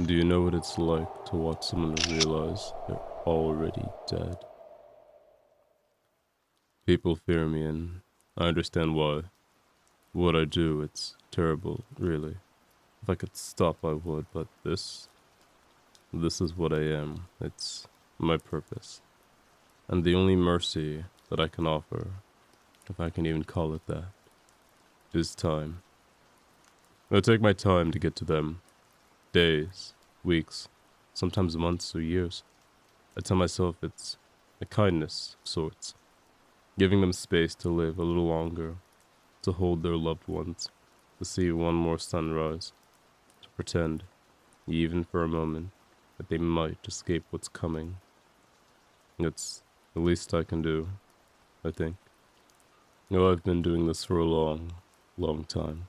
Do you know what it's like to watch someone realize they're already dead? People fear me, and I understand why. What I do, it's terrible, really. If I could stop, I would, but this is what I am. It's my purpose. And the only mercy that I can offer, if I can even call it that, is time. I take my time to get to them. Days, weeks, sometimes months or years. I tell myself it's a kindness of sorts, giving them space to live a little longer, to hold their loved ones, to see one more sunrise, to pretend, even for a moment, that they might escape what's coming. It's the least I can do, I think. I've been doing this for a long, long time.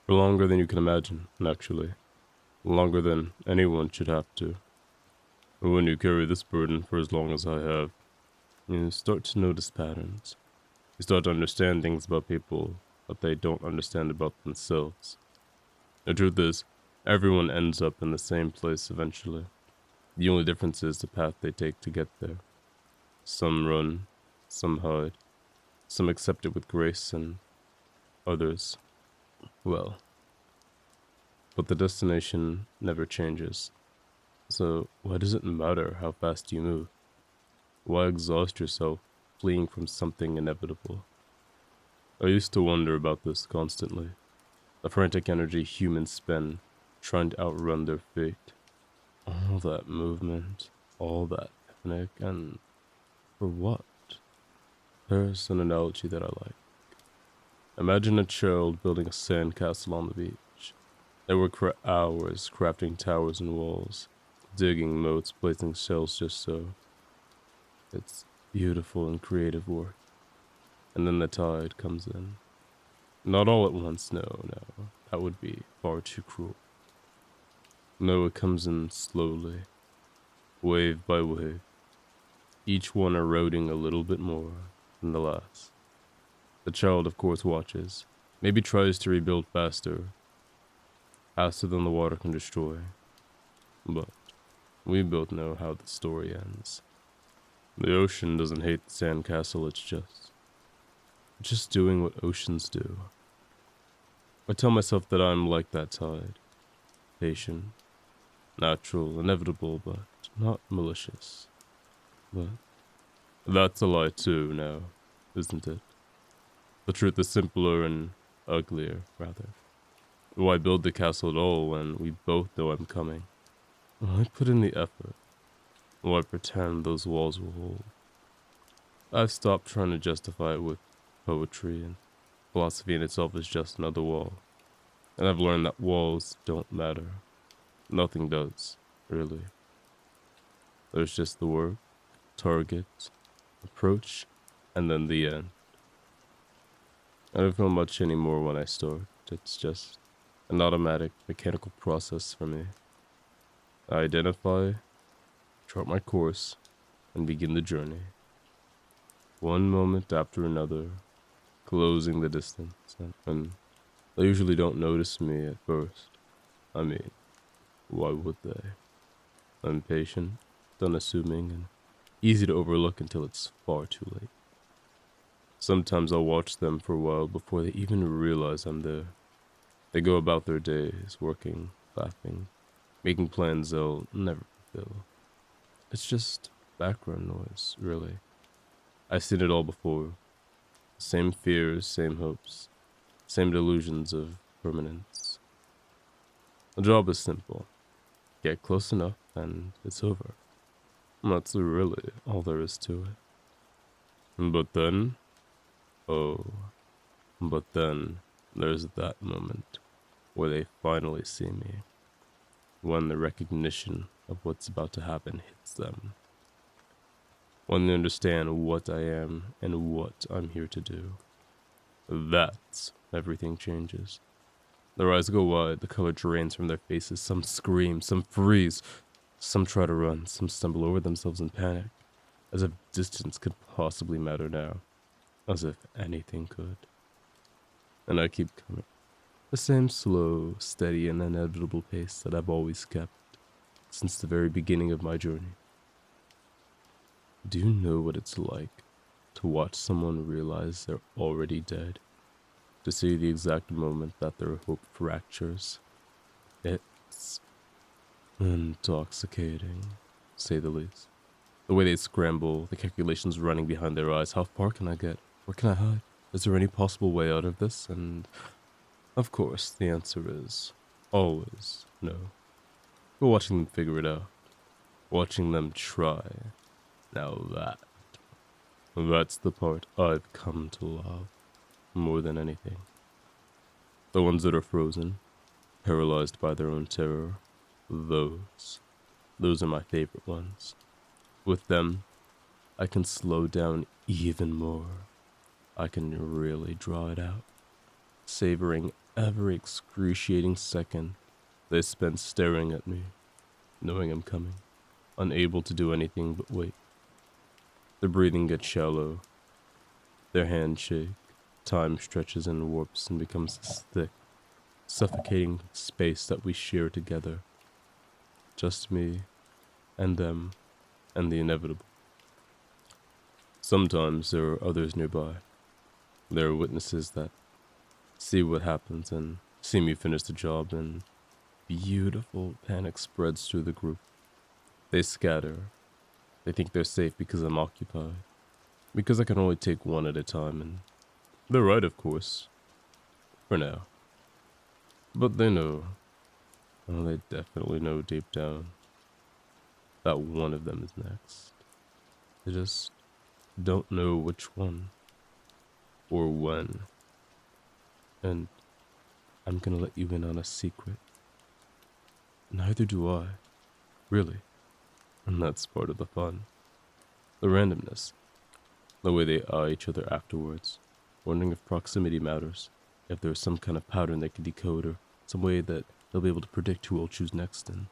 For longer than you can imagine, actually. Longer than anyone should have to. But when you carry this burden for as long as I have, you start to notice patterns. You start to understand things about people that they don't understand about themselves. The truth is, everyone ends up in the same place eventually. The only difference is the path they take to get there. Some run, some hide, some accept it with grace, and others, well, but the destination never changes. So, why does it matter how fast you move? Why exhaust yourself fleeing from something inevitable? I used to wonder about this constantly. The frantic energy humans spend trying to outrun their fate. All that movement, all that panic, and for what? There's an analogy that I like. Imagine a child building a sandcastle on the beach. They work for hours crafting towers and walls, digging moats, placing shells just so. It's beautiful and creative work. And then the tide comes in. Not all at once, no, no. That would be far too cruel. No, it comes in slowly, wave by wave, each one eroding a little bit more than the last. The child, of course, watches, maybe tries to rebuild faster than the water can destroy. But we both know how the story ends. The ocean doesn't hate the sandcastle, it's just doing what oceans do. I tell myself that I'm like that tide, patient, natural, inevitable, but not malicious. But that's a lie too, now, isn't it? The truth is simpler and uglier, rather. Why build the castle at all when we both know I'm coming? Why put in the effort? Why pretend those walls will hold? I've stopped trying to justify it with poetry, and philosophy in itself is just another wall. And I've learned that walls don't matter. Nothing does, really. There's just the work, target, approach, and then the end. I don't feel much anymore when I start. It's just an automatic, mechanical process for me. I identify, chart my course, and begin the journey. One moment after another, closing the distance, and they usually don't notice me at first. I mean, why would they? I'm patient, unassuming, and easy to overlook until it's far too late. Sometimes I'll watch them for a while before they even realize I'm there. They go about their days, working, laughing, making plans they'll never fulfill. It's just background noise, really. I've seen it all before. Same fears, same hopes, same delusions of permanence. The job is simple. Get close enough and it's over. That's really all there is to it. But then, oh, but then there's that moment where they finally see me, when the recognition of what's about to happen hits them, when they understand what I am and what I'm here to do. That's everything changes. Their eyes go wide, the color drains from their faces. Some scream, some freeze, some try to run, some stumble over themselves in panic, as if distance could possibly matter now, as if anything could. And I keep coming. The same slow, steady, and inevitable pace that I've always kept since the very beginning of my journey. Do you know what it's like to watch someone realize they're already dead? To see the exact moment that their hope fractures? It's intoxicating, to say the least. The way they scramble, the calculations running behind their eyes. How far can I get? Where can I hide? Is there any possible way out of this? And, of course, the answer is always no. But watching them figure it out, watching them try, now that's the part I've come to love more than anything. The ones that are frozen, paralyzed by their own terror, those are my favorite ones. With them, I can slow down even more. I can really draw it out, savoring every excruciating second they spend staring at me, knowing I'm coming, unable to do anything but wait. Their breathing gets shallow, their hands shake, time stretches and warps and becomes this thick, suffocating space that we share together. Just me and them and the inevitable. Sometimes there are others nearby. There are witnesses that see what happens and see me finish the job, and beautiful panic spreads through the group. They scatter. They think they're safe because I'm occupied. Because I can only take one at a time, and they're right, of course. For now. But they know, well, they definitely know deep down, that one of them is next. They just don't know which one. Or when. And I'm gonna let you in on a secret. Neither do I. Really. And that's part of the fun. The randomness. The way they eye each other afterwards, wondering if proximity matters, if there's some kind of pattern they can decode, or some way that they'll be able to predict who will choose next, and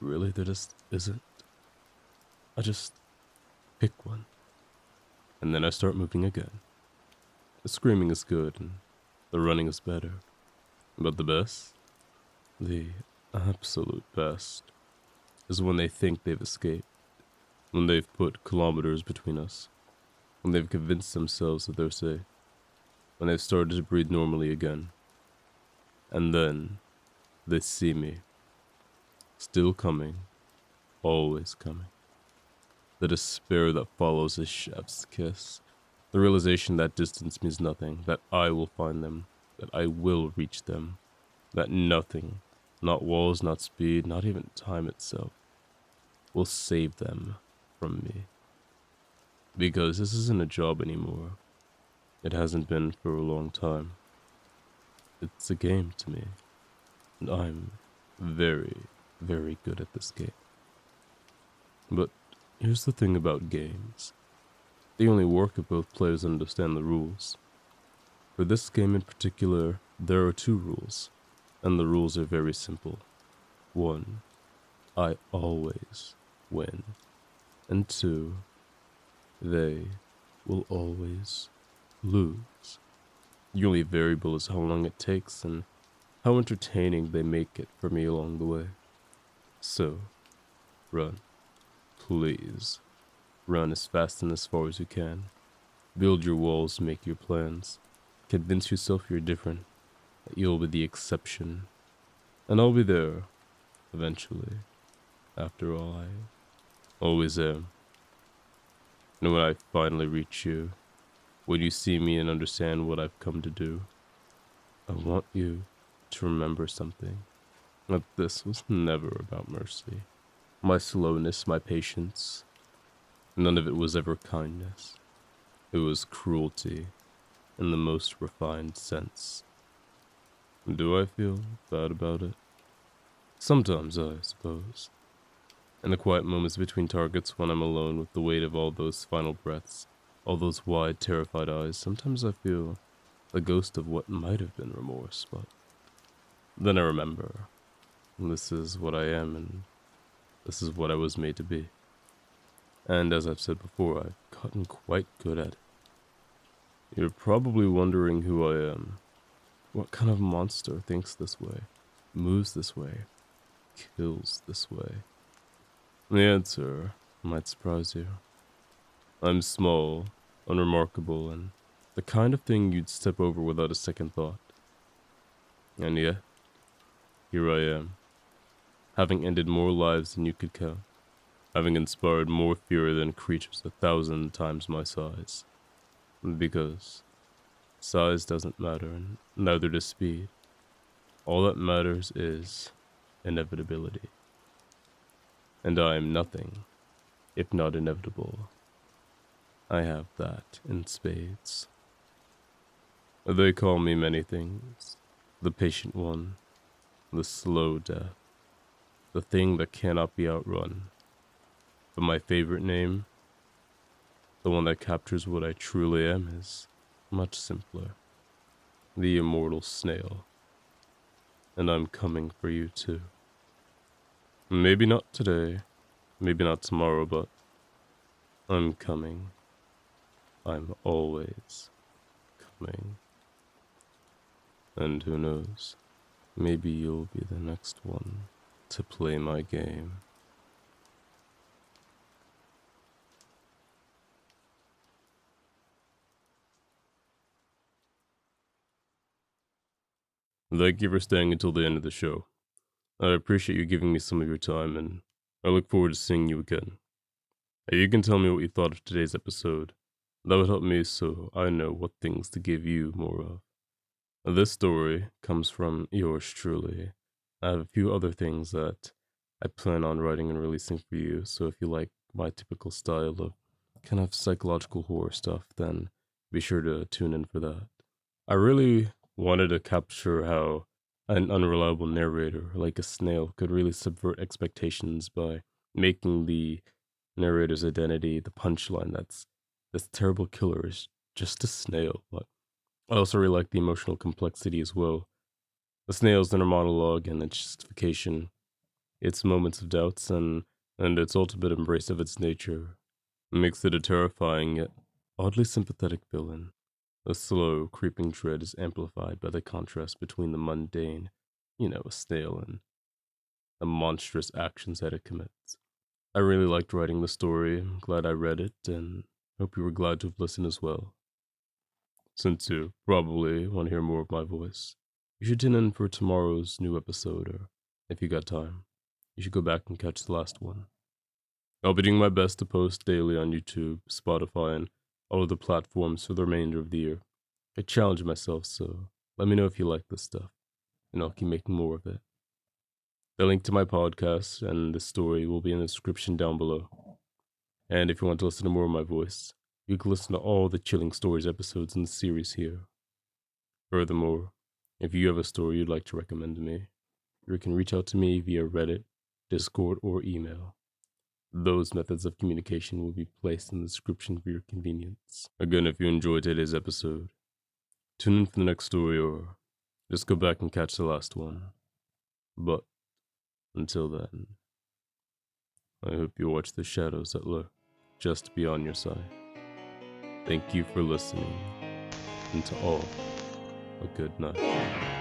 really there just isn't. I just pick one, and then I start moving again. The screaming is good, and the running is better. But the best, the absolute best, is when they think they've escaped, when they've put kilometers between us, when they've convinced themselves that they're safe, when they've started to breathe normally again. And then they see me, still coming, always coming. The despair that follows a chef's kiss, the realization that distance means nothing, that I will find them, that I will reach them, that nothing, not walls, not speed, not even time itself, will save them from me. Because this isn't a job anymore. It hasn't been for a long time. It's a game to me, and I'm very, very good at this game. But here's the thing about games. They only work if both players understand the rules. For this game in particular, there are 2 rules, and the rules are very simple. 1, I always win. And 2, they will always lose. The only variable is how long it takes and how entertaining they make it for me along the way. So, run. Please. Run as fast and as far as you can. Build your walls, make your plans. Convince yourself you're different, that you'll be the exception. And I'll be there, eventually. After all, I always am. And when I finally reach you, when you see me and understand what I've come to do, I want you to remember something. That this was never about mercy. My slowness, my patience, none of it was ever kindness. It was cruelty in the most refined sense. Do I feel bad about it? Sometimes, I suppose. In the quiet moments between targets when I'm alone with the weight of all those final breaths, all those wide, terrified eyes, sometimes I feel the ghost of what might have been remorse, but then I remember, this is what I am and this is what I was made to be. And as I've said before, I've gotten quite good at it. You're probably wondering who I am. What kind of monster thinks this way, moves this way, kills this way? The answer might surprise you. I'm small, unremarkable, and the kind of thing you'd step over without a second thought. And yet, here I am, having ended more lives than you could count, having inspired more fear than creatures 1,000 times my size. Because size doesn't matter, and neither does speed. All that matters is inevitability. And I am nothing if not inevitable. I have that in spades. They call me many things. The patient one, the slow death, the thing that cannot be outrun. But my favorite name, the one that captures what I truly am, is much simpler. The immortal snail. And I'm coming for you too. Maybe not today, maybe not tomorrow, but I'm coming. I'm always coming. And who knows, maybe you'll be the next one to play my game. Thank you for staying until the end of the show. I appreciate you giving me some of your time, and I look forward to seeing you again. You can tell me what you thought of today's episode. That would help me so I know what things to give you more of. This story comes from yours truly. I have a few other things that I plan on writing and releasing for you, so if you like my typical style of kind of psychological horror stuff, then be sure to tune in for that. I really wanted to capture how an unreliable narrator, like a snail, could really subvert expectations by making the narrator's identity the punchline. That's this terrible killer is just a snail. But I also really like the emotional complexity as well. The snail's inner monologue and its justification, its moments of doubts, and its ultimate embrace of its nature makes it a terrifying yet oddly sympathetic villain. The slow, creeping dread is amplified by the contrast between the mundane, a snail, and the monstrous actions that it commits. I really liked writing the story. I'm glad I read it, and hope you were glad to have listened as well. Since you probably want to hear more of my voice, you should tune in for tomorrow's new episode, or if you got time, you should go back and catch the last one. I'll be doing my best to post daily on YouTube, Spotify, and all of the platforms for the remainder of the year. I challenge myself, so let me know if you like this stuff, and I'll keep making more of it. The link to my podcast and the story will be in the description down below. And if you want to listen to more of my voice, you can listen to all the Chilling Stories episodes in the series here. Furthermore, if you have a story you'd like to recommend to me, you can reach out to me via Reddit, Discord, or email. Those methods of communication will be placed in the description for your convenience. Again, if you enjoyed today's episode, tune in for the next story or just go back and catch the last one. But until then, I hope you watch the shadows that lurk just beyond your sight. Thank you for listening, and to all, a good night.